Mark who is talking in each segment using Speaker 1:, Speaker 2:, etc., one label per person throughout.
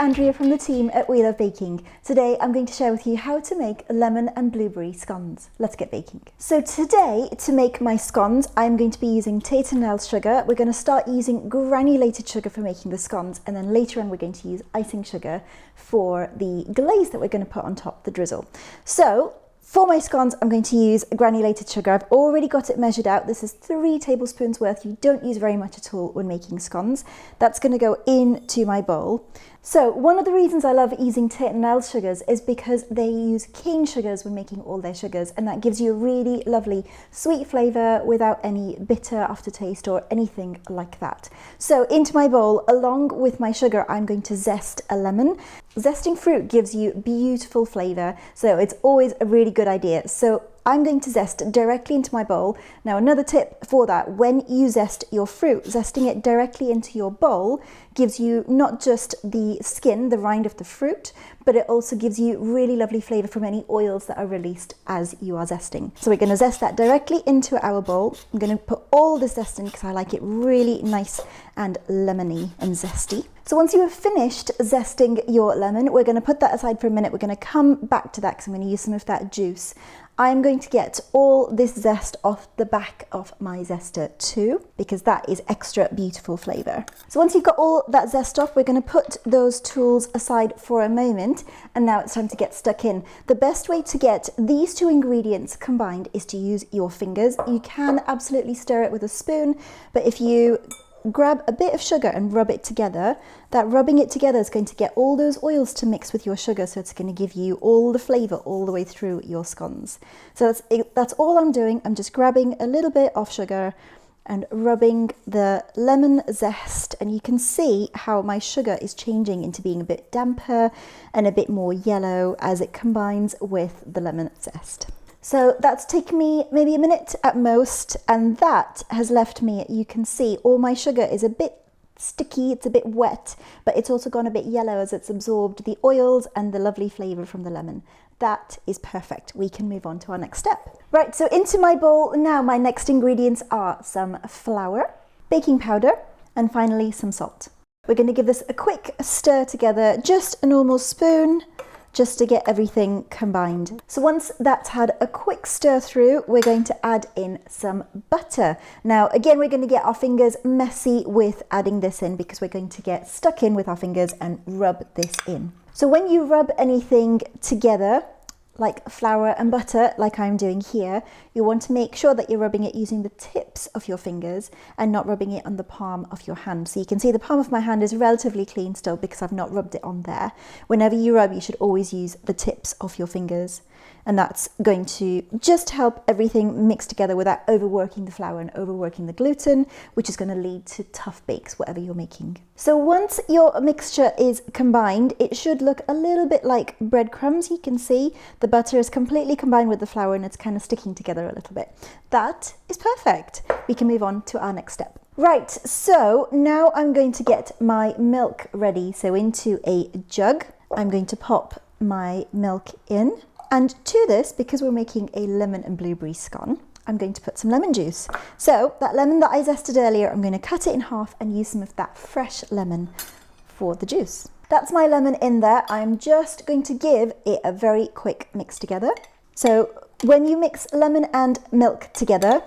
Speaker 1: Andrea from the team at We Love Baking. Today I'm going to share with you how to make lemon and blueberry scones. Let's get baking. So today, to make my scones, I'm going to be using Tate Lyle sugar. We're going to start using granulated sugar for making the scones, and then later on we're going to use icing sugar for the glaze that we're going to put on top, the drizzle. So for my scones, I'm going to use granulated sugar. I've already got it measured out. This is 3 tablespoons worth. You don't use very much at all when making scones. That's going to go into my bowl. So one of the reasons I love using Tate Lyle sugars is because they use cane sugars when making all their sugars, and that gives you a really lovely sweet flavour without any bitter aftertaste or anything like that. So into my bowl, along with my sugar, I'm going to zest a lemon. Zesting fruit gives you beautiful flavour, so it's always a really good idea. So I'm going to zest directly into my bowl. Now another tip for that, when you zest your fruit, zesting it directly into your bowl gives you not just the skin, the rind of the fruit, but it also gives you really lovely flavour from any oils that are released as you are zesting. So we're going to zest that directly into our bowl. I'm going to put all the zest in because I like it really nice and lemony and zesty. So once you have finished zesting your lemon, we're going to put that aside for a minute. We're going to come back to that because I'm going to use some of that juice. I'm going to get all this zest off the back of my zester too, because that is extra beautiful flavour. So once you've got all that zest off, we're going to put those tools aside for a moment, and now it's time to get stuck in. The best way to get these 2 ingredients combined is to use your fingers. You can absolutely stir it with a spoon, but if you grab a bit of sugar and rub it together, that rubbing it together is going to get all those oils to mix with your sugar, so it's going to give you all the flavour all the way through your scones. So that's all I'm doing. I'm just grabbing a little bit of sugar and rubbing the lemon zest, and you can see how my sugar is changing into being a bit damper and a bit more yellow as it combines with the lemon zest. So that's taken me maybe a minute at most, and that has left me, you can see all my sugar is a bit sticky, it's a bit wet, but it's also gone a bit yellow as it's absorbed the oils and the lovely flavour from the lemon. That is perfect. We can move on to our next step. Right, so into my bowl now, my next ingredients are some flour, baking powder, and finally some salt. We're going to give this a quick stir together, just a normal spoon, just to get everything combined. So once that's had a quick stir through, we're going to add in some butter. Now again, we're going to get our fingers messy with adding this in because we're going to get stuck in with our fingers and rub this in. So when you rub anything together, like flour and butter, like I'm doing here, you want to make sure that you're rubbing it using the tips of your fingers and not rubbing it on the palm of your hand. So you can see the palm of my hand is relatively clean still because I've not rubbed it on there. Whenever you rub, you should always use the tips of your fingers, and that's going to just help everything mix together without overworking the flour and overworking the gluten, which is going to lead to tough bakes, whatever you're making. So once your mixture is combined, it should look a little bit like breadcrumbs. You can see the butter is completely combined with the flour and it's kind of sticking together a little bit. That is perfect. We can move on to our next step. Right, so now I'm going to get my milk ready. So into a jug, I'm going to pop my milk in. And to this, because we're making a lemon and blueberry scone, I'm going to put some lemon juice. So that lemon that I zested earlier, I'm going to cut it in half and use some of that fresh lemon for the juice. That's my lemon in there. I'm just going to give it a very quick mix together. So when you mix lemon and milk together,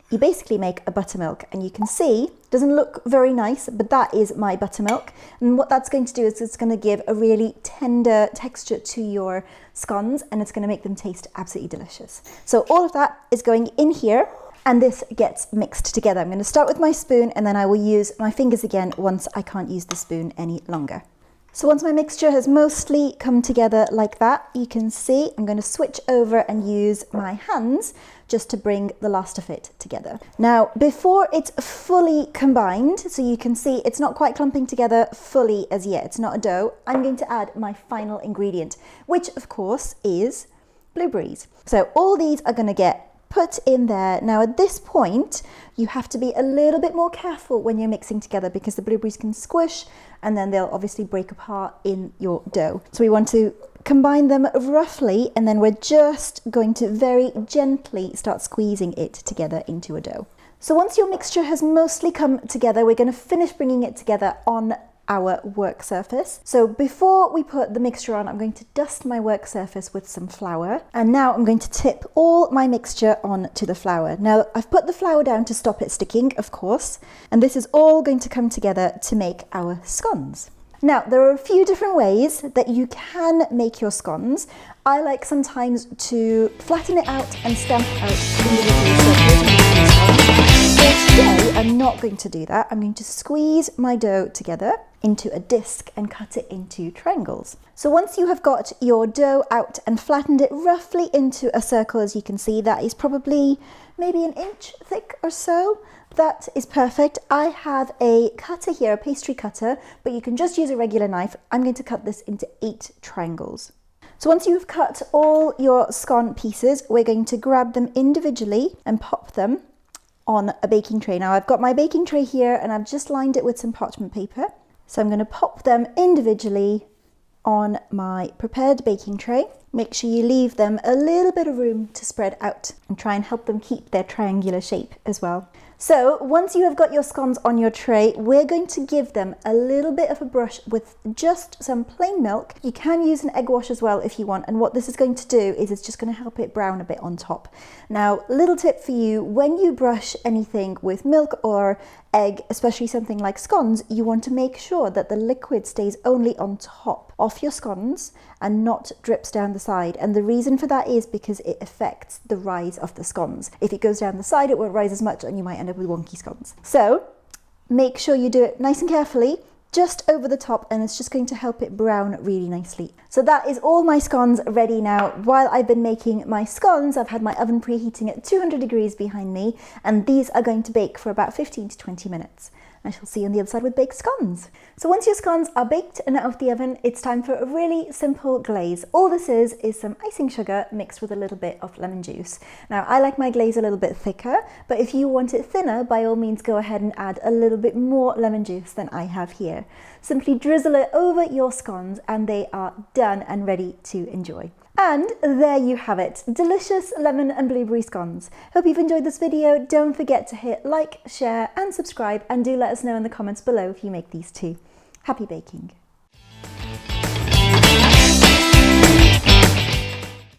Speaker 1: you basically make a buttermilk, and you can see it doesn't look very nice, but that is my buttermilk. And what that's going to do is it's going to give a really tender texture to your scones, and it's going to make them taste absolutely delicious. So all of that is going in here, and this gets mixed together. I'm going to start with my spoon, and then I will use my fingers again once I can't use the spoon any longer. So once my mixture has mostly come together like that, you can see I'm going to switch over and use my hands just to bring the last of it together. Now, before it's fully combined, so you can see it's not quite clumping together fully as yet, it's not a dough, I'm going to add my final ingredient, which of course is blueberries. So all these are going to get put in there. Now at this point, you have to be a little bit more careful when you're mixing together because the blueberries can squish and then they'll obviously break apart in your dough. So we want to combine them roughly, and then we're just going to very gently start squeezing it together into a dough. So once your mixture has mostly come together, we're going to finish bringing it together on our work surface. So before we put the mixture on, I'm going to dust my work surface with some flour. And now I'm going to tip all my mixture onto the flour. Now I've put the flour down to stop it sticking, of course, and this is all going to come together to make our scones. Now, there are a few different ways that you can make your scones. I like sometimes to flatten it out and stamp out individual circles. But today, I'm not going to do that. I'm going to squeeze my dough together into a disc and cut it into triangles. So once you have got your dough out and flattened it roughly into a circle, as you can see, that is probably maybe an inch thick or so. That is perfect. I have a cutter here, a pastry cutter, but you can just use a regular knife. I'm going to cut this into 8 triangles. So once you've cut all your scone pieces, we're going to grab them individually and pop them on a baking tray. Now I've got my baking tray here and I've just lined it with some parchment paper. So I'm going to pop them individually on my prepared baking tray. Make sure you leave them a little bit of room to spread out and try and help them keep their triangular shape as well. So once you have got your scones on your tray, we're going to give them a little bit of a brush with just some plain milk. You can use an egg wash as well if you want, and what this is going to do is it's just going to help it brown a bit on top. Now, little tip for you, when you brush anything with milk or egg, especially something like scones, you want to make sure that the liquid stays only on top of your scones and not drips down the side. And the reason for that is because it affects the rise of the scones. If it goes down the side, it won't rise as much and you might end up with wonky scones. So make sure you do it nice and carefully, just over the top, and it's just going to help it brown really nicely. So that is all my scones ready now. While I've been making my scones, I've had my oven preheating at 200 degrees behind me, and these are going to bake for about 15 to 20 minutes. I shall see you on the other side with baked scones. So once your scones are baked and out of the oven, it's time for a really simple glaze. All this is some icing sugar mixed with a little bit of lemon juice. Now, I like my glaze a little bit thicker, but if you want it thinner, by all means go ahead and add a little bit more lemon juice than I have here. Simply drizzle it over your scones and they are done and ready to enjoy. And there you have it, delicious lemon and blueberry scones. Hope you've enjoyed this video. Don't forget to hit like, share and subscribe, and do let us know in the comments below if you make these too. Happy baking.